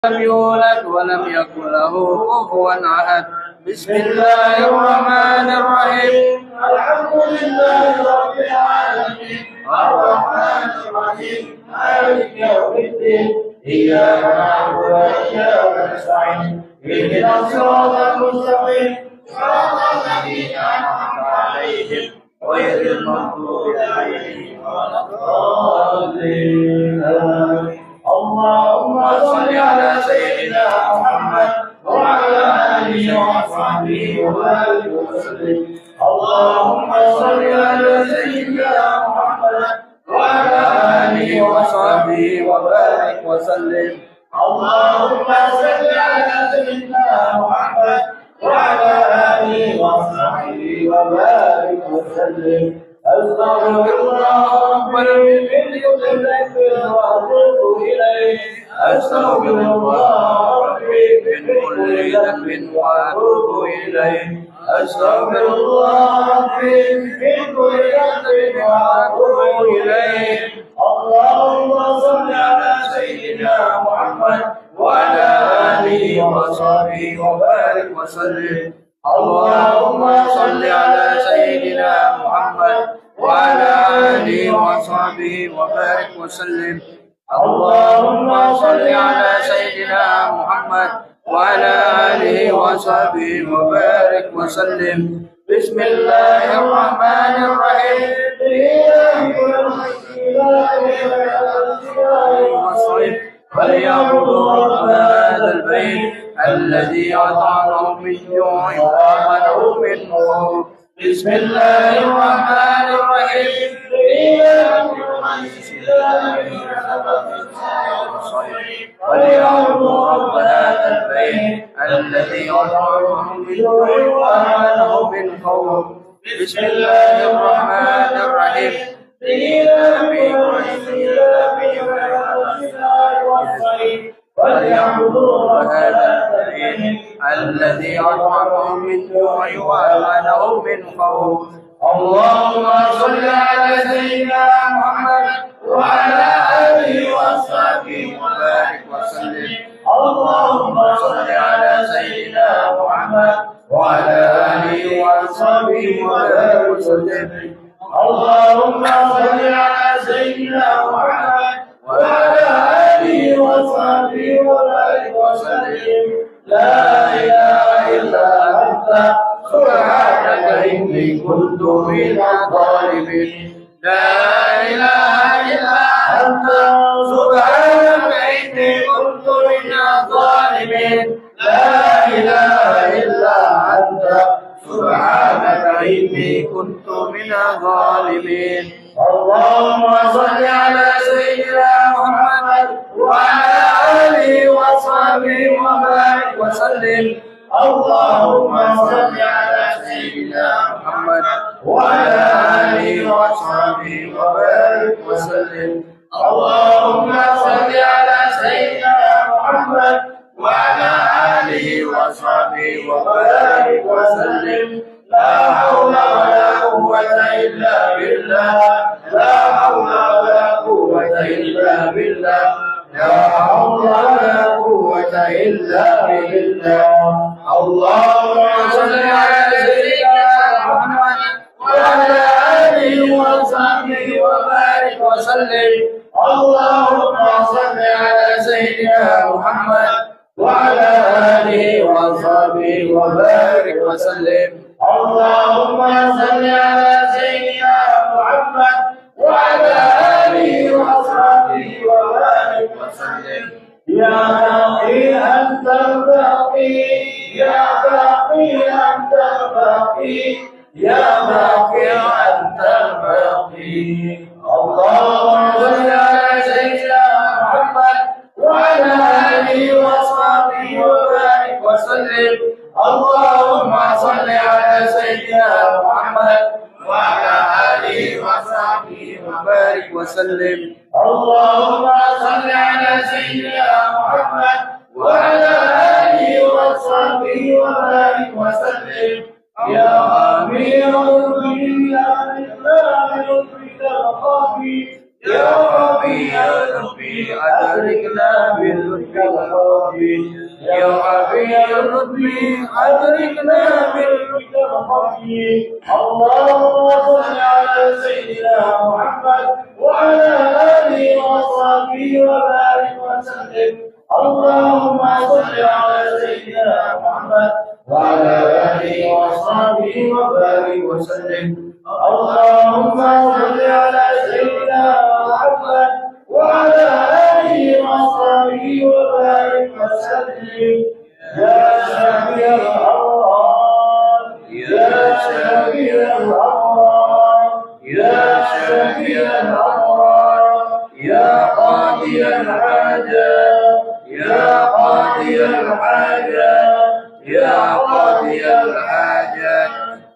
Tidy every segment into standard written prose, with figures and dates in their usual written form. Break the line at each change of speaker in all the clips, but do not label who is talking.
لم يولد ولم يكن له كفوا أحد. بسم الله الرحمن الرحيم.
الحمد لله رب العالمين الرحمن الرحيم مالك يوم الدين إياك نعبد وإياك نستعين اهدنا الصراط المستقيم صراط الذين أنعمت عليهم غير المغضوب عليهم ولا الضالين. اللهم صل على سيدنا محمد وعلى آله وصحبه وبارك وسلم. اللهم صل على سيدنا محمد وعلى آله وصحبه وبارك وسلم. اللهم صل على سيدنا محمد وعلى آله وصحبه وبارك وسلم. أستغفر الله ربي من كل ذنب وأتوب إليه. أستغفر الله ربي من كل ذنب وأتوب إليه. أستغفر الله ربي من كل ذنب وأتوب إليه. اللهم صل على سيدنا محمد وعلى آله وصحبه وبارك وسلم. اللهم صل على سيدنا محمد وعلى آله وصحبه وبارك وسلم. اللهم صل على سيدنا محمد وعلى آله وصحبه وبارك وسلم. بسم الله الرحمن الرحيم. فليعبدوا رب هذا البيت الذي أطعمهم من جوع وآمنهم من خوف. بسم الله الرحمن الرحيم. فليعبدوا رب هذا البيت الذي أطعمهم من جوع وآمنهم من خوف. بسم الله الرحمن الرحيم. فليعبدوا رب هذا البيت الذي أطعمهم من جوع وآمنهم من خوف. اللهم صل على سيدنا محمد وعلى آله وصحبه وبارك وسلم. اللهم صل على سيدنا محمد وعلى آله وصحبه وبارك وسلم. اللهم صل على سيدنا محمد وعلى آله وصحبه وبارك وسلم. لا إله إلا أنت سبحانك إني كنت من الظالمين. لا إله إلا أنت سبحانك إني كنت من الظالمين. لا إله إلا أنت سبحانك إني كنت من الظالمين. اللهم صل على سيدنا محمد وعلى آله وصحبه وبارك وسلم. اللهم صل على سيدنا محمد وعلى آله وصحبه وبارك وسلم. اللهم صل على سيدنا محمد وعلى آله وصحبه وبارك وسلم. لا حول ولا قوة إلا بالله. لا حول ولا قوة إلا بالله. لا حول ولا قوة إلا بالله. اللهم صل على سيدنا محمد وعلى آله وصحبه وبارك وسلم. اللهم صل على سيدنا محمد وعلى آله وصحبه وبارك وسلم. اللهم صل على سيدنا محمد وعلى آله وصحبه وبارك وسلم. يا باقي أنت الباقي. يا باقي أنت الباقي. يا باقي أنت الباقي. اللهم صل على سيدنا محمد وعلى آله وصحبه وبارك وسلم. اللهم صل على سيدنا محمد وعلى آله وصحبه وبارك وسلم. اللهم صل على سيدنا محمد وعلى آله وصحبه وبارك وسلم. يا أمير المؤمنين يا ربي يا ربي أدركنا باللطف والحب. الغيب يا حفي الرتب أدركنا بالرشد الخفي. اللهم صل على سيدنا محمد وعلى آله وصحبه وبارك وسلم. اللهم صل على سيدنا محمد وعلى آله وصحبه وبارك وسلم. اللهم صل على سيدنا محمد وعلى آله وصحبه وبارك وسلم. يا شافي الأمراض يا شافي الأمراض يا شافي الأمراض يا قاضي الحاجات يا قاضي الحاجات يا قاضي الحاجات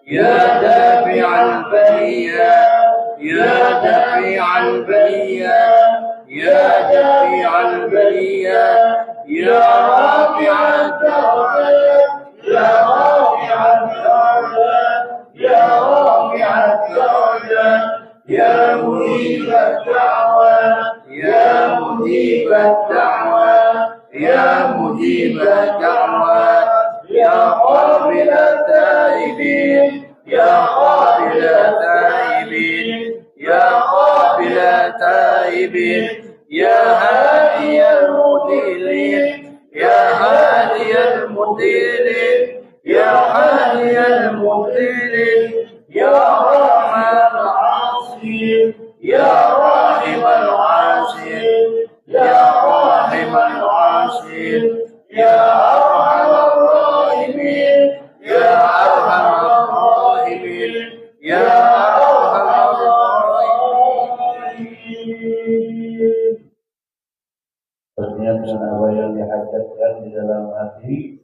يا دافع البليات يا دافع البليات يا دافع البليات يا رافع الدرجات يا رافع الدرجات يا رافع الدرجات يا مجيب الدعوات يا مجيب الدعوات يا مجيب الدعوات يا قابل التائبين يا قابل التائبين يا قابل التائبين يا هادي المضلين يا هادي المضلين يا هادي المضلين يا رحمن العاصين يا راحم العاصين يا راحم العاصين يا أرحم الراحمين يا أرحم الراحمين يا أرحم الراحمين.
Berniat dengan apa yang dihajatkan di dalam hati.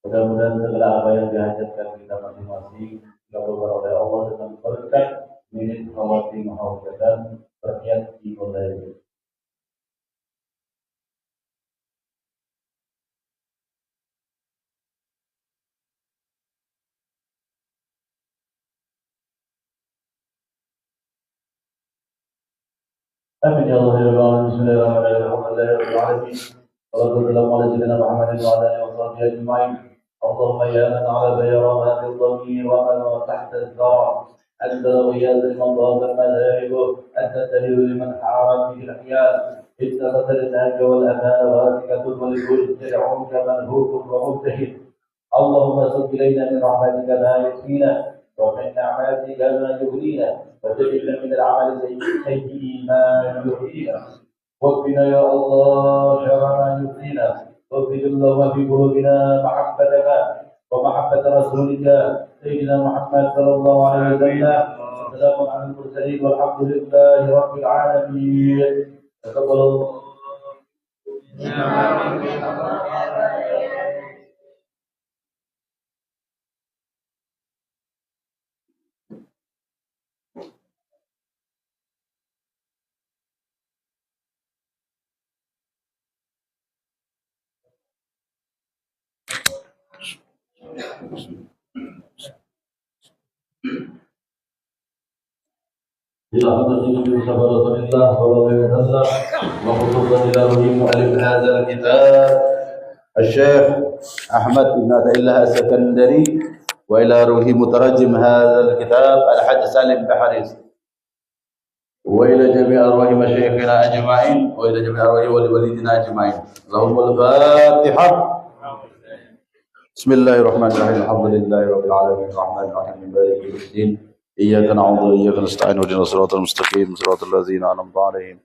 Mudah-mudahan segala apa yang dihajatkan kita masing-masing dikabulkan oleh Allah dengan berkat minit khawatir dan berniat dimulai. Amin ya Allah ya Rabbal Bismillahirrahmanirrahim. Alhamdulillahirabbil alamin. Wassallallahu ala sayyidina Muhammadin wa ala alihi wa sahbihi ajma'in. Allahumma ya man 'ala bayrama bil-dhammi wa man tahta az-zar' anta ghiyaz al-madad al-madhahib anta tahir liman haramat bihi al-ahyan inna qatalnaka wal amana wa atikatu wal wujud tad'uka manhubun wa mubtahid. Allahumma sub ilayna min rahmatika ma yakfina ومن نعماتك ما يغنينا وجعلنا من العمل سيئ ما يحيينا واكفنا يا الله شر ما يؤذينا واغفر اللهم في قلوبنا محبتك ومحبة رسولك سيدنا محمد صلى الله عليه وسلم. وسلام على المرسلين والحمد لله رب العالمين. تقبل الله. Alhamdulillah وخصوصا إلى رهيب مؤلف هذا الكتاب الشيخ أحمد بن عبد الله السكندري وإلى رهيب مترجم هذا الكتاب الحاج سالم بحريص وإلى جميع أرواح مشايخنا أجمعين وإلى جميع أرواح ولوالدنا أجمعين. اللهم الفاتحة. بسم الله الرحمن الرحيم. الحمد لله رب العالمين الرحمن الرحيم مالك يوم الدين إياك نعبد وإياك نستعين اهدنا الصراط المستقيم صراط الذين أنعمت عليهم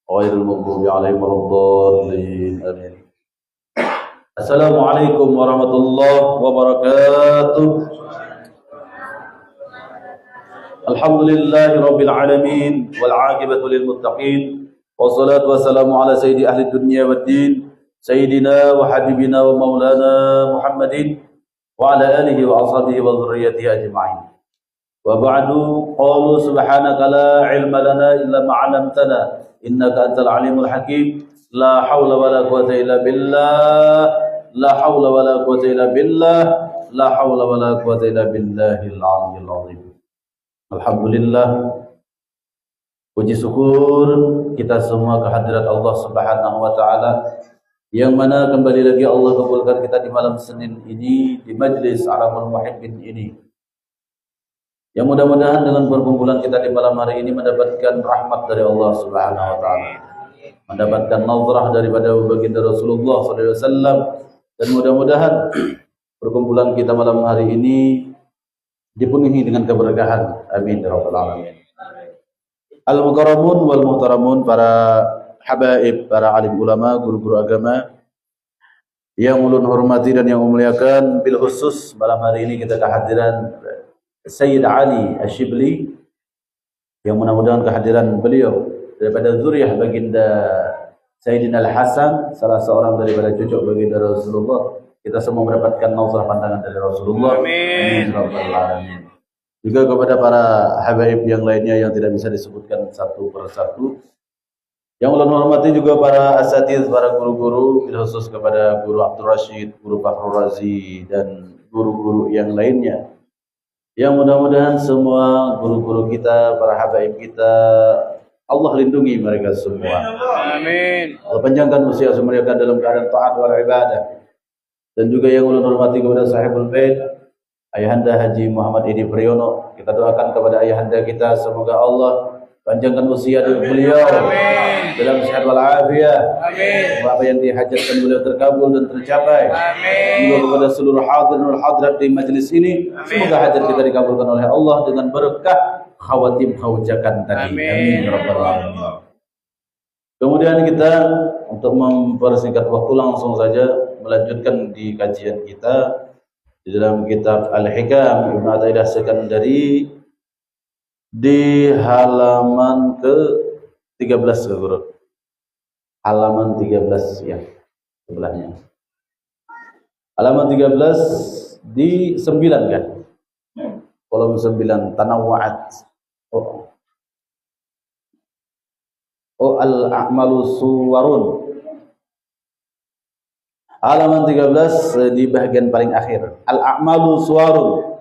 غير المغضوب عليهم ولا الضالين آمين. السلام عليكم ورحمة الله وبركاته. الحمد لله رب العالمين والعاقبة للمتقين والصلاة والسلام على سيد أهل الدنيا والدين سيدنا وحبيبنا ومولانا محمد وعلى آله وأصحابه وذريته أجمعين. وبعد قالوا سبحانك لا علم لنا إلا ما علمتنا إنك أنت العليم الحكيم. لا حول ولا قوة إلا بالله لا حول ولا قوة إلا بالله لا حول ولا قوة إلا بالله العلي العظيم. Alhamdulillah, puji syukur kita semua kehadirat Allah Subhanahu wa taala yang mana kembali lagi Allah kabulkan kita di malam Senin ini di majlis Alamul Muhibbin ini. Yang mudah-mudahan dengan perkumpulan kita di malam hari ini mendapatkan rahmat dari Allah Subhanahu wa taala. Mendapatkan nazrah daripada baginda Rasulullah SAW, dan mudah-mudahan perkumpulan kita malam hari ini dipenuhi dengan keberkahan. Amin ya rabbal alamin. Al-mukarramun wal muhtaramun, para habaib, para alim ulama, guru-guru agama yang ulun hormati dan yang memuliakan, bil khusus malam hari ini kita kehadiran Sayyid Ali Asyibli, yang mudah-mudahan kehadiran beliau daripada zuriyah baginda Sayyidina Al-Hasan, salah seorang daripada cucu baginda Rasulullah. Kita semua mendapatkan nazar pandangan dari Rasulullah. Amin. Amin. Juga kepada para habaib yang lainnya yang tidak bisa disebutkan satu persatu. Yang ulun hormati juga para asatiz, para guru-guru, khusus kepada Guru Abdul Rashid, Guru Fakhrul Razi, dan guru-guru yang lainnya. Yang mudah-mudahan semua guru-guru kita, para habaib kita, Allah lindungi mereka semua.
Amin.
Allah panjangkan usia mereka dalam keadaan taat wal ibadah. Dan juga yang ulun hormati kepada sahibul bait, Ayahanda Haji Muhammad Edi Priyono. Kita doakan kepada ayahanda kita, semoga Allah panjangkan usia beliau. Amin. Dalam sehat wal afiat.
Amin.
Apa yang dihajatkan beliau terkabul dan tercapai.
Amin.
Juga kepada seluruh hadirin wal hadirat di majelis ini, semoga hajat kita dikabulkan oleh Allah dengan berkah khawatim khaujakan tadi. Amin ya rabbal alamin. Kemudian kita untuk mempersingkat waktu langsung saja melanjutkan di kajian kita di dalam kitab Al-Hikam Ibnu Athaillah Sekandari di halaman ke-13 ke Guru. Halaman 13 ya, sebelahnya. Halaman 13 di 9 kan? Kolom 9 tanawwa'at. Al-a'malu suwarun. Halaman 13 di bagian paling akhir. Al-a'malu suwarun.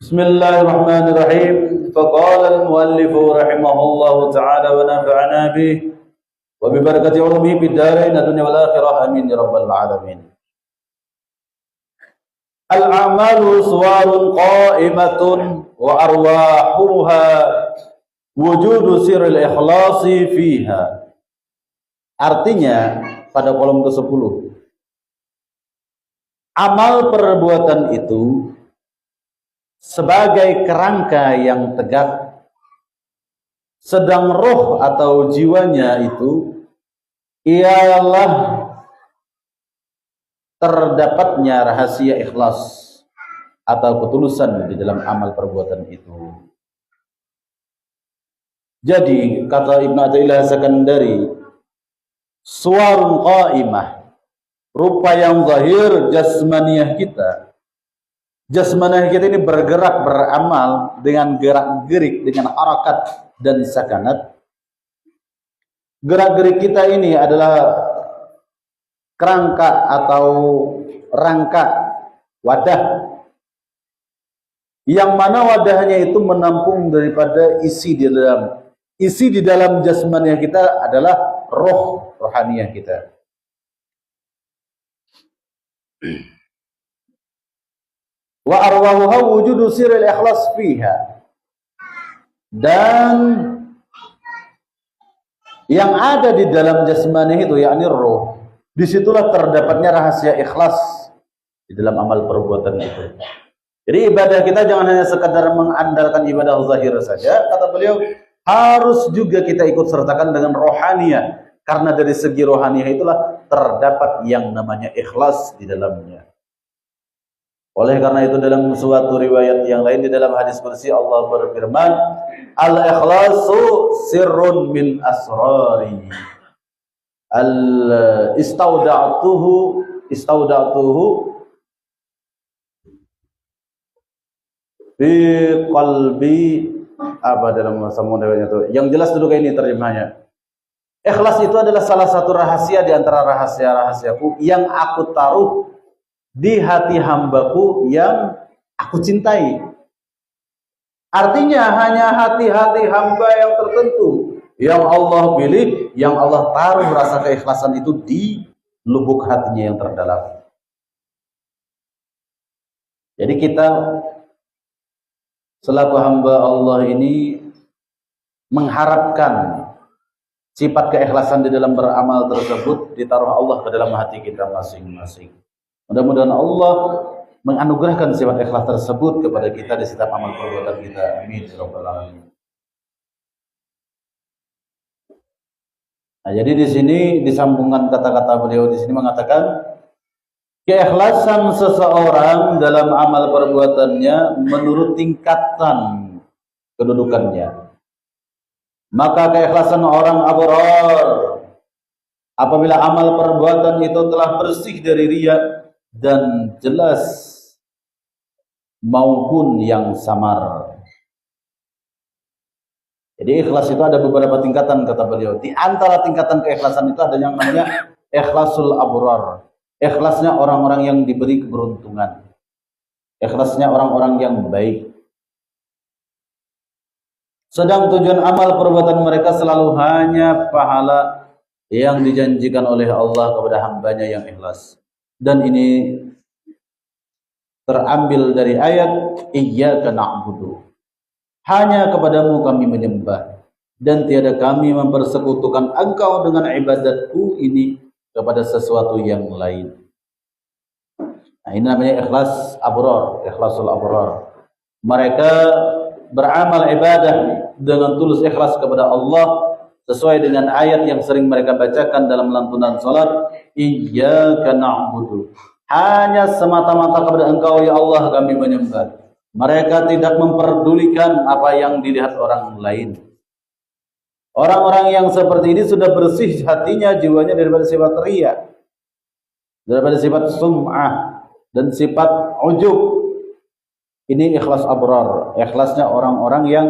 Bismillahirrahmanirrahim. Faqala al-muallifu rahimahullahu ta'ala wa nafa'ana bih wa bi barakati ulumihi fid dharain dunya wal akhirah. Amin ya rabbal alamin. Al-a'malu suwarun qa'imatun wa arwahuha wujudu sirril ikhlasi fiha. Artinya pada kolom ke-10, amal perbuatan itu sebagai kerangka yang tegak, sedang roh atau jiwanya itu ialah terdapatnya rahasia ikhlas atau ketulusan di dalam amal perbuatan itu. Jadi kata Ibnu Athaillah Sekandari, suwarun qaimah, rupa yang zahir jasmaniyah kita. Jasmaniyah kita ini bergerak, beramal dengan gerak-gerik, dengan harakat dan sakanat. Gerak-gerik kita ini adalah kerangka atau rangka wadah, yang mana wadahnya itu menampung daripada isi di dalam jasmaniyah kita adalah rohaniyah kita. Wa arwahuha wujudu sirril ikhlas fiha. Dan yang ada di dalam jasmaniyah itu yakni roh, disitulah terdapatnya rahasia ikhlas di dalam amal perbuatan itu. Jadi ibadah kita jangan hanya sekadar mengandalkan ibadah zahir saja, kata beliau, harus juga kita ikut sertakan dengan rohaniyah, karena dari segi rohaniyah itulah terdapat yang namanya ikhlas di dalamnya. Oleh karena itu dalam suatu riwayat yang lain di dalam hadis qudsi Allah berfirman, al-ikhlasu sirrun min asrari. Istauda'tuhu fi qalbi, apa dalam samudera itu. Yang jelas dulu kayak ini terjemahnya. Ikhlas itu adalah salah satu rahasia di antara rahasia-rahasiaku yang aku taruh di hati hambaku yang aku cintai. Artinya hanya hati-hati hamba yang tertentu Yang Allah pilih, yang Allah taruh rasa keikhlasan itu di lubuk hatinya yang terdalam. Jadi kita selaku hamba Allah ini mengharapkan sifat keikhlasan di dalam beramal tersebut ditaruh Allah ke dalam hati kita masing-masing. Mudah-mudahan Allah menganugerahkan sifat ikhlas tersebut kepada kita di setiap amal perbuatan kita. Amin ya rabbal alamin. Nah, jadi di sini disambungkan kata-kata beliau di sini mengatakan keikhlasan seseorang dalam amal perbuatannya menurut tingkatan kedudukannya. Maka keikhlasan orang abrar apabila amal perbuatan itu telah bersih dari riya dan jelas maupun yang samar. Jadi ikhlas itu ada beberapa tingkatan kata beliau. Di antara tingkatan keikhlasan itu ada yang namanya ikhlasul abrar. Ikhlasnya orang-orang yang diberi keberuntungan. Ikhlasnya orang-orang yang baik. Sedang tujuan amal perbuatan mereka selalu hanya pahala yang dijanjikan oleh Allah kepada hambanya yang ikhlas. Dan ini terambil dari ayat Iyyaka na'budu. Hanya kepadamu kami menyembah dan tiada kami mempersekutukan engkau dengan ibadatku ini kepada sesuatu yang lain. Nah, ini namanya ikhlas abrar, ikhlasul abrar. Mereka beramal ibadah dengan tulus ikhlas kepada Allah sesuai dengan ayat yang sering mereka bacakan dalam lantunan salat, Iyyaka na'budu. Hanya semata-mata kepada engkau ya Allah kami menyembah. Mereka tidak memperdulikan apa yang dilihat orang lain. Orang-orang yang seperti ini sudah bersih hatinya, jiwanya daripada sifat riya, daripada sifat sum'ah dan sifat ujub. Ini ikhlas abrar, ikhlasnya orang-orang yang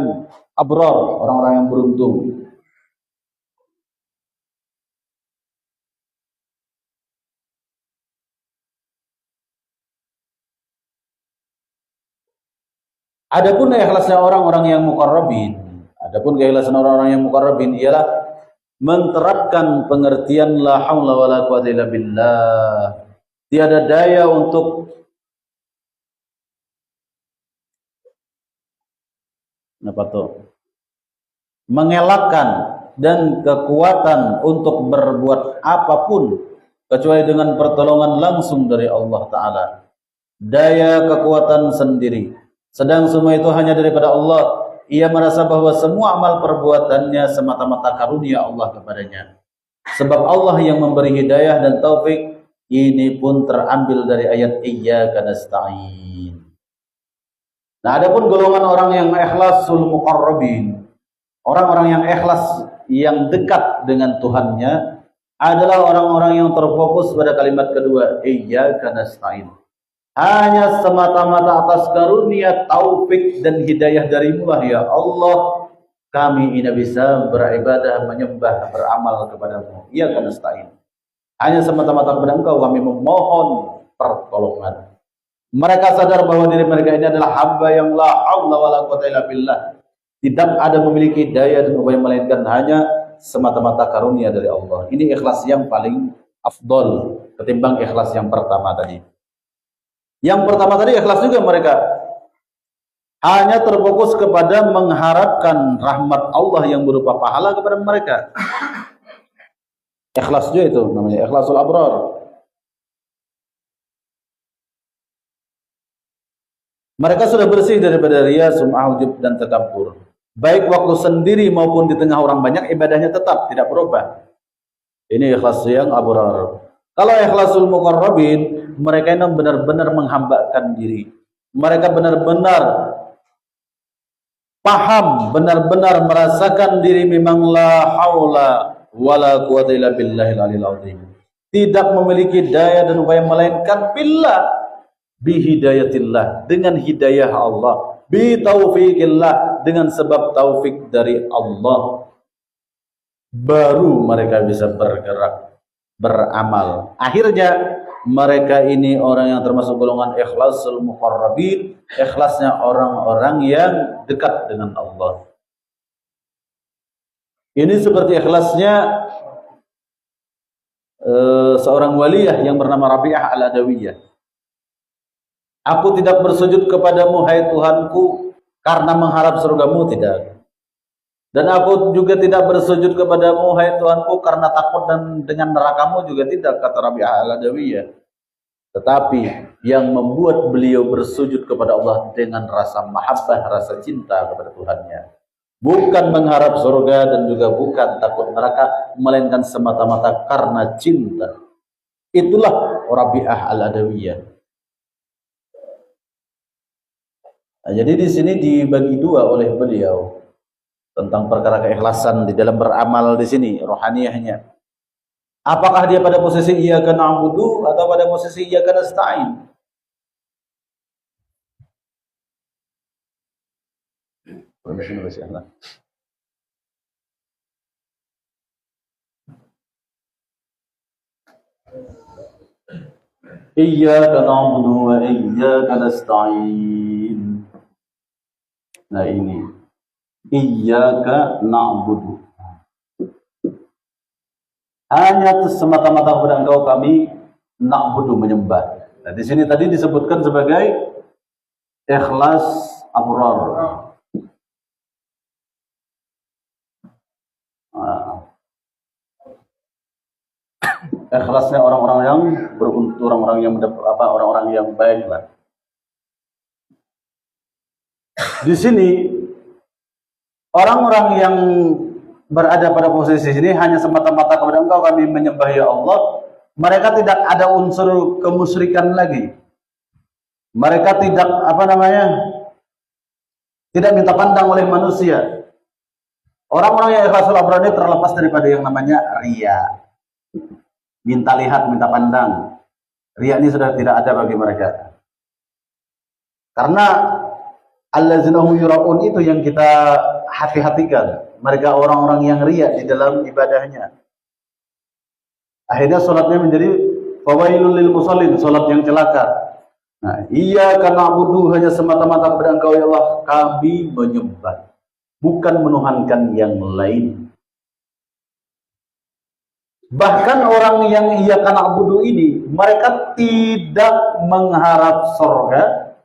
abrar, orang-orang yang beruntung. Adapun ikhlasnya orang-orang yang muqarrabin, adapun keikhlasan orang-orang yang muqarrabin ialah menerapkan pengertian la haula wala quwwata illa billah. Tiada daya untuk mengelakkan dan kekuatan untuk berbuat apapun kecuali dengan pertolongan langsung dari Allah Ta'ala. Daya kekuatan sendiri. Sedang semua itu hanya daripada Allah. Ia merasa bahwa semua amal perbuatannya semata-mata karunia Allah kepadanya. Sebab Allah yang memberi hidayah dan taufik. Ini pun terambil dari ayat Iyyaka nasta'in. Nah, adapun golongan orang yang ikhlasul muqarrabin, orang-orang yang ikhlas yang dekat dengan Tuhannya adalah orang-orang yang terfokus pada kalimat kedua, Iyyaka nasta'in. Hanya semata-mata atas karunia, taufik dan hidayah darimu lah ya Allah, kami ini bisa beribadah, menyembah, beramal kepadamu. Iyyaka nasta'in. Hanya semata-mata kepada engkau kami memohon pertolongan. Mereka sadar bahwa diri mereka ini adalah hamba yang la haula wala quwwata illa billah. Tidak ada memiliki daya dan upaya melainkan hanya semata-mata karunia dari Allah. Ini ikhlas yang paling afdol ketimbang ikhlas yang pertama tadi. Yang pertama tadi ikhlas juga mereka hanya terfokus kepada mengharapkan rahmat Allah yang berupa pahala kepada mereka. Ikhlas juga itu namanya ikhlasul abrar. Mereka sudah bersih daripada riya, sum'ah, ujub dan takabbur. Baik waktu sendiri maupun di tengah orang banyak, ibadahnya tetap tidak berubah. Ini ikhlas yang abrar. Kalau ikhlasul muqarrabin, mereka ini benar-benar menghambakan diri. Mereka benar-benar paham, benar-benar merasakan diri memang la haula wala quwwata illa billahil aliyil azim. Tidak memiliki daya dan upaya melainkan billah, bihidayatillah, dengan hidayah Allah, bi taufiqillah, dengan sebab taufik dari Allah. Baru mereka bisa bergerak, beramal. Akhirnya mereka ini orang yang termasuk golongan ikhlasul muqarrabin, ikhlasnya orang-orang yang dekat dengan Allah. Ini seperti ikhlasnya seorang waliyah yang bernama Rabi'ah Al-Adawiyah. Aku tidak bersujud kepadamu, hai Tuhanku, karena mengharap surgamu, tidak. Dan aku juga tidak bersujud kepadamu, hai Tuhanku, karena takut dan dengan nerakamu, juga tidak, kata Rabi'ah Al-Adawiyah. Tetapi yang membuat beliau bersujud kepada Allah dengan rasa mahabbah, rasa cinta kepada Tuhannya. Bukan mengharap surga dan juga bukan takut neraka, melainkan semata-mata karena cinta. Itulah Rabi'ah Al-Adawiyah. Nah, jadi di sini dibagi dua oleh beliau tentang perkara keikhlasan di dalam beramal di sini, rohaniyahnya. Apakah dia pada posisi iyyaka na'budu atau pada posisi iyyaka nasta'in? Iyyaka na'budu wa iyyaka nasta'in. Nah ini iyyaka na'budu, hanya semata-mata kepada Engkau kami na'budu, menyembah. Nah di sini tadi disebutkan sebagai ikhlas abrar. Ikhlasnya orang-orang yang beruntung, orang-orang yang orang-orang yang baik lah. Di sini orang-orang yang berada pada posisi ini hanya semata-mata kepada Engkau kami menyembah ya Allah. Mereka tidak ada unsur kemusyrikan lagi. Mereka tidak tidak minta pandang oleh manusia. Orang-orang yang ikhlasul abrar ini terlepas daripada yang namanya riya. Minta lihat, minta pandang. Riya ini sudah tidak ada bagi mereka. Karena allazina hum yura'un itu yang kita hati-hatikan. Mereka orang-orang yang riya di dalam ibadahnya. Akhirnya sholatnya menjadi fawailul lil musallin, sholat yang celaka. Nah, iyyaka na'budu, hanya semata-mata kepada Engkau ya Allah kami menyembah, bukan menuhankan yang lain. Bahkan orang yang iyyaka na'budu ini, mereka tidak mengharap surga,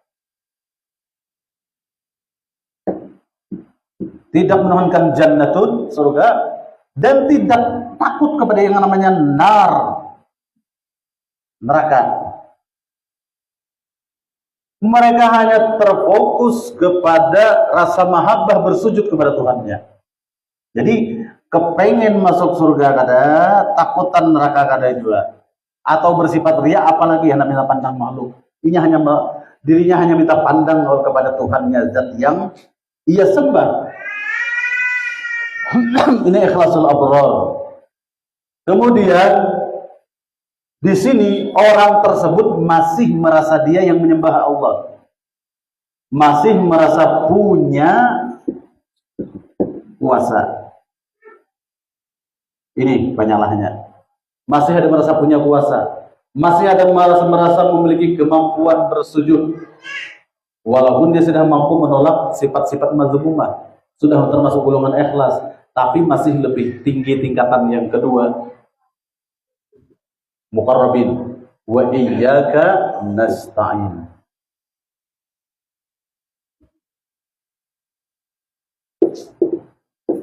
tidak menuhankan jannatun, surga, dan tidak takut kepada yang namanya nar, neraka. Mereka hanya terfokus kepada rasa mahabbah bersujud kepada Tuhannya. Jadi kepengen masuk surga kada, takutan neraka kada juga, atau bersifat riya, apalagi yang namanya pandang makhluk. Ini hanya dirinya hanya minta pandang kepada Tuhannya, zat yang ia sembah. Ini ikhlasul abrar. Kemudian di sini orang tersebut masih merasa dia yang menyembah Allah, masih merasa punya kuasa. Ini penyalahnya. Masih ada merasa punya kuasa, masih ada merasa memiliki kemampuan bersujud, walaupun dia sudah mampu menolak sifat-sifat mazmumah, sudah termasuk golongan ikhlas, tapi masih lebih tinggi tingkatan yang kedua, muqarrabin, wa iyyaka nasta'in.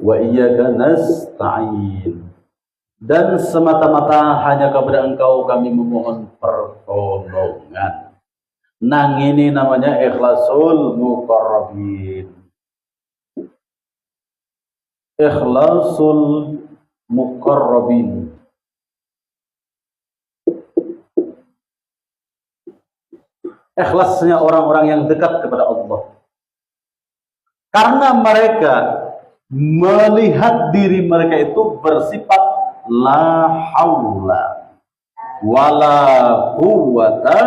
Wa iyyaka nasta'in. Dan semata-mata hanya kepada Engkau kami memohon pertolongan. Nang ini namanya ikhlasul muqarrabin. Ikhlasul muqarrabin. Ikhlasnya orang-orang yang dekat kepada Allah. Karena mereka melihat diri mereka itu bersifat la haula wala quwwata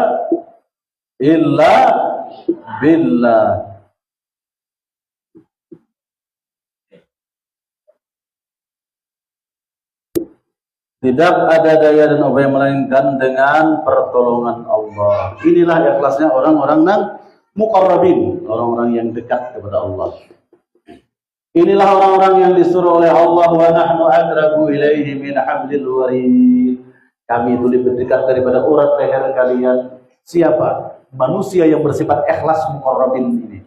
illa billah. Tidak ada daya dan upaya melainkan dengan pertolongan Allah. Inilah ikhlasnya orang-orang yang muqarrabin, orang-orang yang dekat kepada Allah. Inilah orang-orang yang disuruh oleh Allah, wa nahnu aqrabu ilaihi min hablil warid. Kami itu lebih dekat daripada urat leher kalian. Siapa? Manusia yang bersifat ikhlas muqarrabin ini.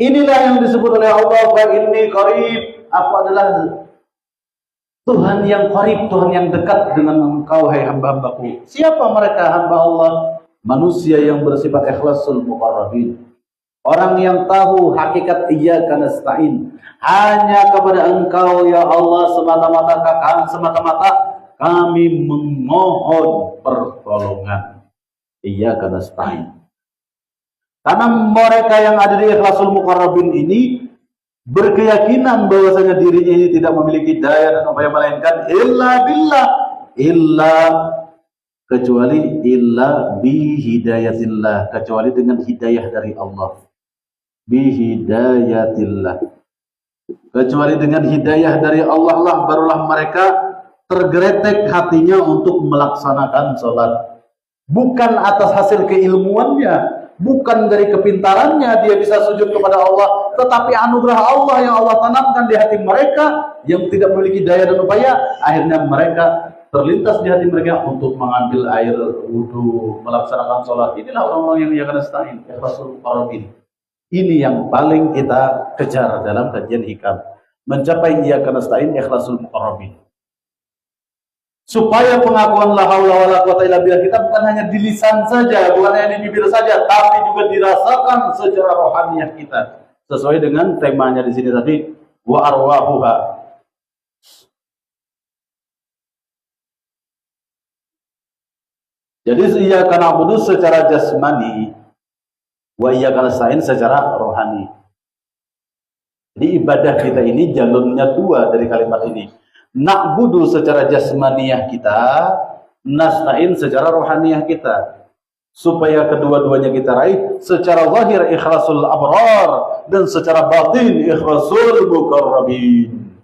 Inilah yang disebut oleh Allah, fa inni qarib. Aku adalah Tuhan yang qarib, Tuhan yang dekat dengan engkau, hai hamba-hambaku. Siapa mereka hamba Allah? Manusia yang bersifat ikhlasul muqarrabin. Orang yang tahu hakikat iyyaka nasta'in. Hanya kepada engkau ya Allah semata-mata kami memohon pertolongan. Iyyaka nasta'in. Karena mereka yang ada di ikhlasul muqarrabin ini berkeyakinan bahwasanya dirinya ini tidak memiliki daya dan upaya melainkan illa billah, kecuali bihidayatillah, kecuali dengan hidayah dari Allah. Bihidayatillah, kecuali dengan hidayah dari Allah lah barulah mereka tergeretek hatinya untuk melaksanakan sholat. Bukan atas hasil keilmuannya, bukan dari kepintarannya dia bisa sujud kepada Allah, tetapi anugerah Allah yang Allah tanamkan di hati mereka yang tidak memiliki daya dan upaya. Akhirnya mereka terlintas di hati mereka untuk mengambil air wudhu, melaksanakan sholat. Inilah orang-orang yang iyyaka nasta'in, ikhlasul muqarrabin. Ini yang paling kita kejar dalam kajian hikam, mencapai iyyaka nasta'in, ikhlasul muqarrabin. Supaya pengakuan la haula wala quwata illa billah kita bukan hanya di lisan saja, bukan hanya di bibir saja, tapi juga dirasakan secara rohaniah kita. Sesuai dengan temanya di sini tadi, wa arwahuha. Jadi iyyaka na'budu secara jasmani, wa iyyaka nasta'in secara rohani. Jadi ibadah kita ini jalurnya dua dari kalimat ini. Na'budu secara jasmaniyah kita, nasta'in secara rohaniyah kita. Supaya kedua-duanya kita raih, secara zahir ikhlasul abrar dan secara batin ikhlasul muqarrabin.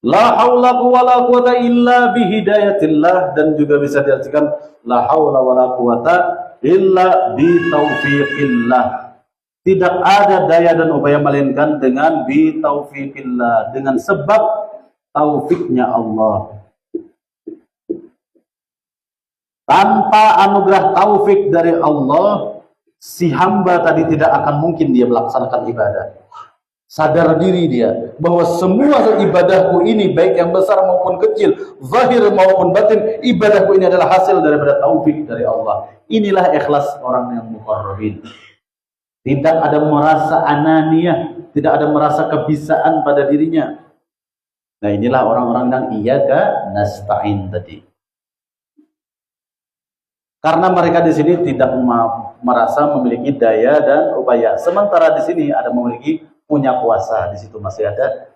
La haula wala quwata illa bihidayatillah, dan juga bisa diartikan la haula wala quwata illa bitaufiqillah. Tidak ada daya dan upaya melainkan dengan bitaufiqillah, dengan sebab taufiknya Allah. Tanpa anugerah taufik dari Allah, si hamba tadi tidak akan mungkin dia melaksanakan ibadah. Sadar diri dia bahwa semua ibadahku ini, baik yang besar maupun kecil, zahir maupun batin, ibadahku ini adalah hasil daripada taufik dari Allah. Inilah ikhlas orang yang muqarrabin. Tidak ada merasa ananiyah, tidak ada merasa kebisaan pada dirinya. Nah, inilah orang-orang yang iyyaka nasta'in tadi. Karena mereka di sini tidak merasa memiliki daya dan upaya. Sementara di sini ada memiliki punya kuasa, di situ masih ada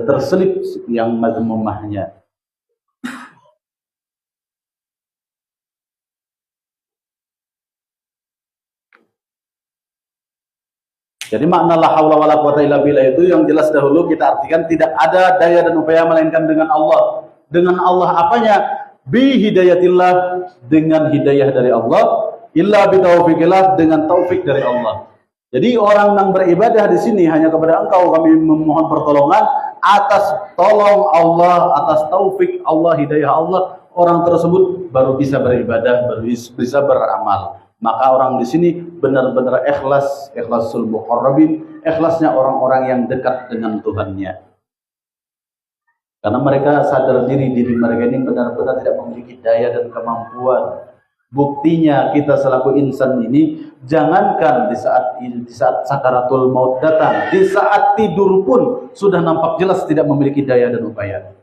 terselip yang mazmumahnya. Jadi makna la haula wala quwata illa billah itu yang jelas dahulu kita artikan tidak ada daya dan upaya melainkan dengan Allah. Dengan Allah apanya? Bi hidayatillah, dengan hidayah dari Allah, illa bi taufiqillah, dengan taufik dari Allah. Jadi orang yang beribadah di sini hanya kepada Engkau kami memohon pertolongan, atas tolong Allah, atas taufik Allah, hidayah Allah, orang tersebut baru bisa beribadah, baru bisa beramal. Maka orang di sini benar-benar ikhlas, ikhlasul muqarrabin, ikhlasnya orang-orang yang dekat dengan Tuhannya. Karena mereka sadar diri mereka ini benar-benar tidak memiliki daya dan kemampuan. Buktinya kita selaku insan ini, jangankan di saat sakaratul maut datang, di saat tidur pun sudah nampak jelas tidak memiliki daya dan upaya.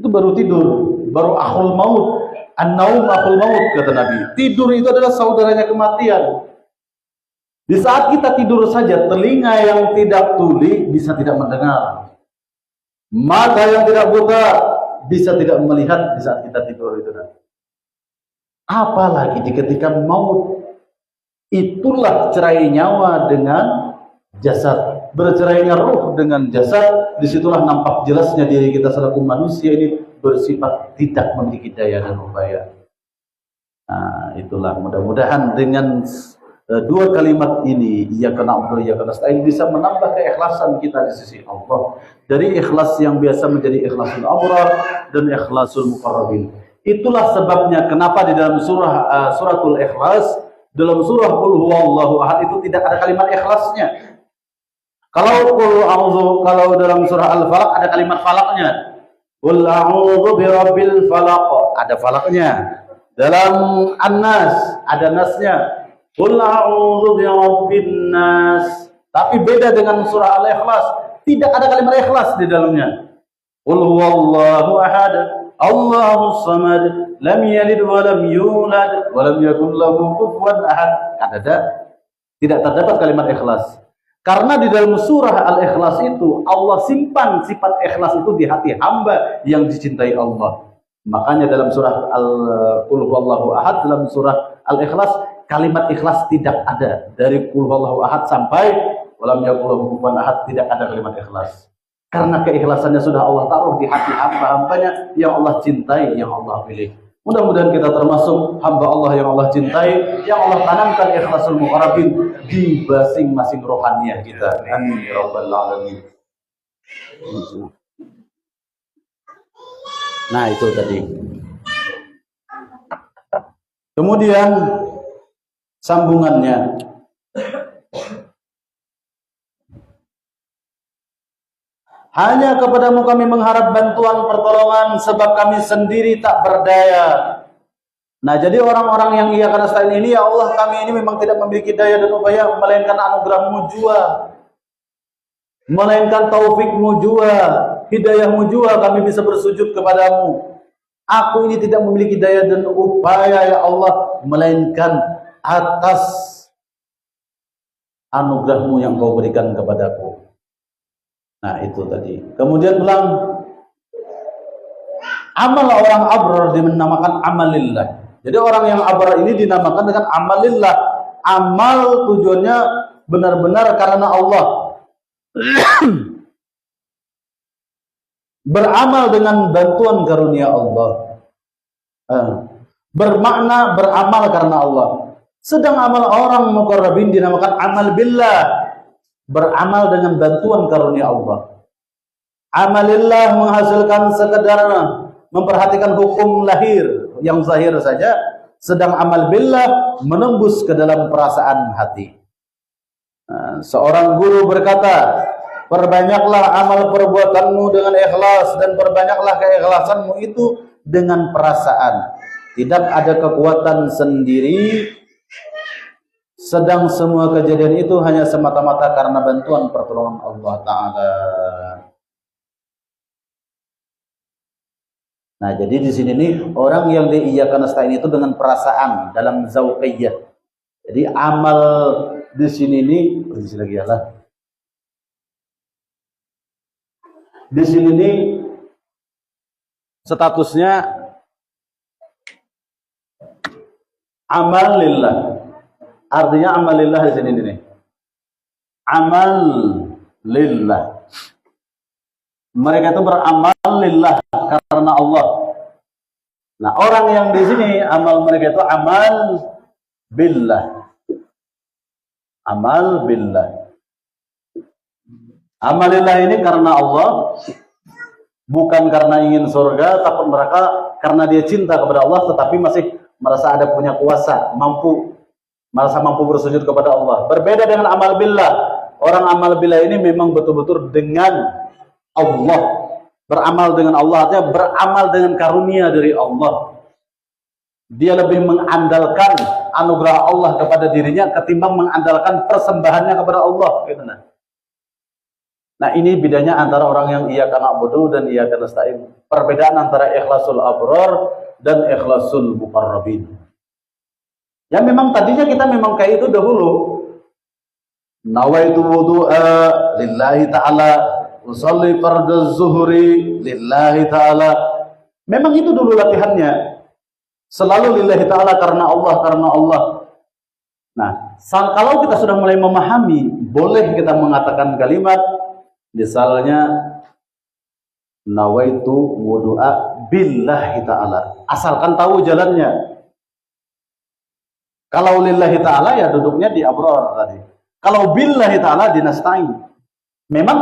Itu baru tidur, baru akhul maut. An-naum akhul maut, kata Nabi. Tidur itu adalah saudaranya kematian. Di saat kita tidur saja, telinga yang tidak tuli bisa tidak mendengar, mata yang tidak buta bisa tidak melihat di saat kita tidur itu. Apalagi di ketika maut, itulah cerai nyawa dengan jasad, bercerainya ruh dengan jasad. Disitulah nampak jelasnya diri kita selaku manusia ini bersifat tidak memiliki daya dan upaya. Nah, itulah mudah-mudahan dengan dua kalimat ini, iyyaka na'budu wa iyyaka nasta'in, bisa menambah keikhlasan kita di sisi Allah. Dari ikhlas yang biasa menjadi ikhlasul abrar dan ikhlasul muqarrabin. Itulah sebabnya kenapa di dalam suratul Ikhlas, dalam surah Qul Huwallahu Ahad itu tidak ada kalimat ikhlasnya. Kalau dalam surah Al-Falaq ada kalimat falaknya. Qul a'udzu birabbil falaq, ada falaknya. Dalam An-Nas ada nasnya. Qul a'udzu birabbin nas. Tapi beda dengan surah Al-Ikhlas, tidak ada kalimat ikhlas di dalamnya. Qul huwallahu ahad, Allahus samad, lam yalid wa lam yulad wa lam yakul lahu kufuwan ahad. Tidak terdapat kalimat ikhlas. Karena di dalam surah Al-Ikhlas itu Allah simpan sifat ikhlas itu di hati hamba yang dicintai Allah. Makanya dalam surah Qul huwallahu ahad, dalam surah Al-Ikhlas kalimat ikhlas tidak ada. Dari Qul huwallahu ahad sampai walam yakul lahu kufuwan ahad tidak ada kalimat ikhlas. Karena keikhlasannya sudah Allah taruh di hati hamba-hambanya yang Allah cintai, yang Allah pilih. Mudah-mudahan kita termasuk hamba Allah yang Allah cintai, yang Allah tanamkan ikhlasul muqarrabin di masing-masing rohaniah kita. Amin ya rabbal alamin. Nah, itu tadi. Kemudian sambungannya, hanya kepadamu kami mengharap bantuan pertolongan, sebab kami sendiri tak berdaya. Nah, jadi orang-orang yang iyyaka nasta'in ini, ya Allah, kami ini memang tidak memiliki daya dan upaya, melainkan anugerah-Mu jua, melainkan taufik-Mu jua, hidayah-Mu jua kami bisa bersujud kepadamu. Aku ini tidak memiliki daya dan upaya, ya Allah, melainkan atas anugerah-Mu yang Kau berikan kepadaku. Nah, itu tadi. Kemudian bilang amal orang abrar dinamakan amalillah. Jadi orang yang abrar ini dinamakan dengan amalillah. Amal tujuannya benar-benar karena Allah. Beramal dengan bantuan karunia Allah. Bermakna beramal karena Allah. Sedang amal orang muqarrabin dinamakan amal billah. Beramal dengan bantuan karunia Allah. Amalillah menghasilkan sekedar memperhatikan hukum lahir yang zahir saja, sedang amal billah menembus ke dalam perasaan hati. Seorang guru berkata, perbanyaklah amal perbuatanmu dengan ikhlas dan perbanyaklah keikhlasanmu itu dengan perasaan. Tidak ada kekuatan sendiri, sedang semua kejadian itu hanya semata-mata karena bantuan pertolongan Allah Ta'ala. Nah, jadi di sini nih orang yang iyyaka nasta'in itu dengan perasaan dalam zauqiyah. Jadi amal di sini nih, di sini nih statusnya amal lillah. Artinya amal lillah di sini nih. Amal lillah. Mereka itu beramal lillah karena Allah. Nah, orang yang di sini amal mereka itu amal billah. Amal billah. Amal lillah ini karena Allah, bukan karena ingin surga, takut neraka, karena dia cinta kepada Allah, tetapi masih merasa ada punya kuasa, merasa mampu bersujud kepada Allah. Berbeda dengan amal billah. Orang amal billah ini memang betul-betul dengan Allah, beramal dengan Allah, artinya beramal dengan karunia dari Allah. Dia lebih mengandalkan anugerah Allah kepada dirinya ketimbang mengandalkan persembahannya kepada Allah. Nah, ini bedanya antara orang yang iyyaka na'budu dan iyyaka nasta'in. Perbedaan antara ikhlasul abrar dan ikhlasul muqarrabin. Ya, memang tadinya kita memang kayak itu dahulu. Nawaitu wudu'a lillahi ta'ala, usalli fardaz zuhri lillahi ta'ala. Memang itu dulu latihannya. Selalu lillahi ta'ala, karena Allah, karena Allah. Nah, kalau kita sudah mulai memahami, boleh kita mengatakan kalimat misalnya nawaitu wudu'a billahi ta'ala. Asalkan tahu jalannya. Kalau lillahi ta'ala ya duduknya di abrar tadi. Kalau billahi ta'ala dinastain. Memang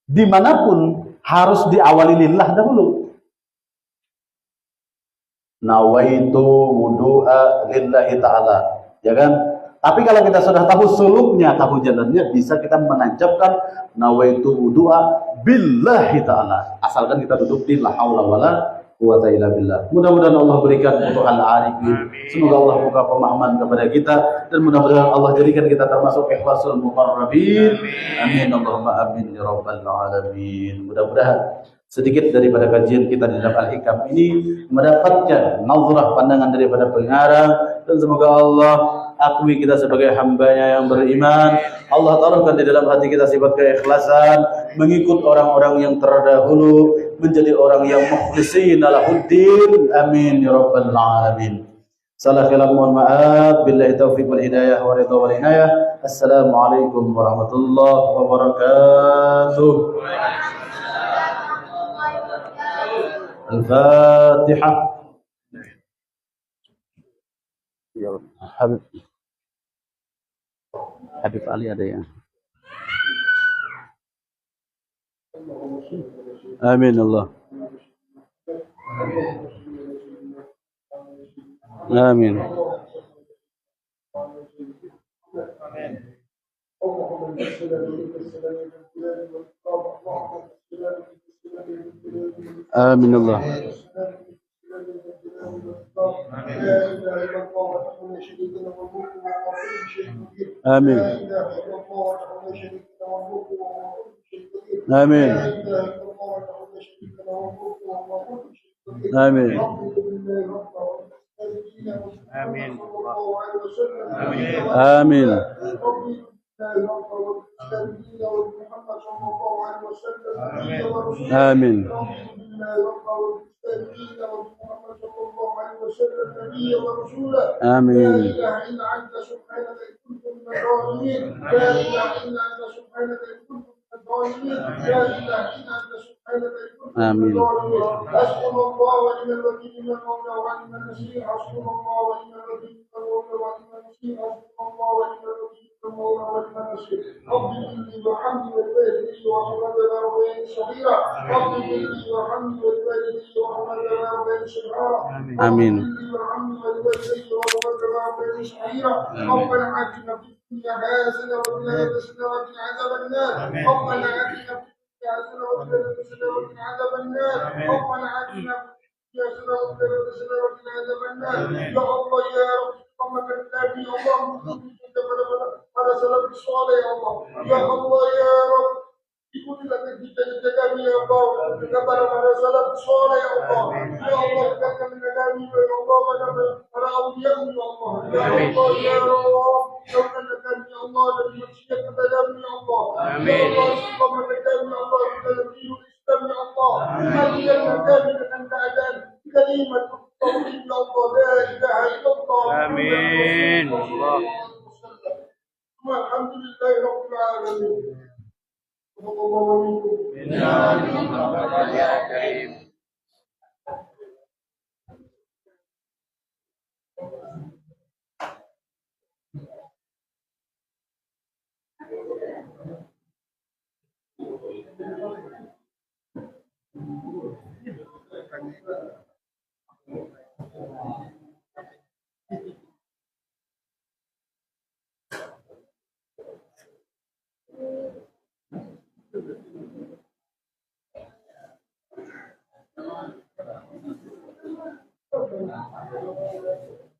dimanapun harus diawali lillah dahulu. Nawaitu wudu'a lillahi ta'ala. Ya kan? Tapi kalau kita sudah tahu suluknya, tahu jalannya, bisa kita menancapkan nawaitu wudu'a billahi ta'ala. Asalkan kita duduk di la haula wala quwata illa billah. Mudah-mudahan Allah berikan untuk al-arifin. Semoga Allah buka pemahaman kepada kita dan mudah-mudahan Allah jadikan kita termasuk ikhlasul muqarrabin. Amin Allahumma amin ya rabbal alamin. Mudah-mudahan sedikit daripada kajian kita di dalam Al-Hikam ini mendapatkan nazrah pandangan daripada pengarang, dan semoga Allah akui kita sebagai hambanya yang beriman. Allah taruhkan di dalam hati kita sifat keikhlasan, mengikut orang-orang yang terdahulu, menjadi orang yang mukhlisin lahuddin. Amin ya rabbal alamin. Salah kalam mohon maaf. Billahi taufiq wal hidayah wa ridha wal inayah. Assalamualaikum warahmatullahi wabarakatuh. Al-Fatihah. Ya Habib Ali ada ya. Amin Allah. Amin. Amin Allah. Amin. Amin. Amin. Amin. Amin. Amin. Amin. حسبنا الله ونعم الوكيل نعم المولى ونعم النصير حسبنا الله ونعم الوكيل نعم المولى ونعم النصير حسبنا الله ونعم الوكيل نعم المولى ونعم النصير رب إني وحمدي والوالدي وحمد ربي صغيرا رب إني وحمدي والوالدي وحمد ربي صغيرا آمين وحمدي والوالدي وحمد ربي صغيرا ربنا آتنا في الدنيا حسنة وفي الآخرة حسنة وقنا عذاب النار ربنا آتنا حسنة وقنا عذاب النار ربنا آتنا في حسنة وقنا عذاب النار يا الله يا رب اللهم النبي اللهم pada salat bersoal ya Allah ya Allah ya Rabb ikutilah kita kami ya Allah pada salat bersoal ya Allah ya Allah dekatkan kami ya Allah pada awliya ya Allah ya Allah ya Rabb jauhkan kami ya Allah dari maksiat kepada kami ya Allah ya Allah selamatkan kami ya Allah dari Islam ya Allah hadiahkan kami dengan keadaan kalimat tauhid ya Allah la ilaha illallah amin Allah الحمد لله رب العالمين صلى الله عليه وسلم Thank you.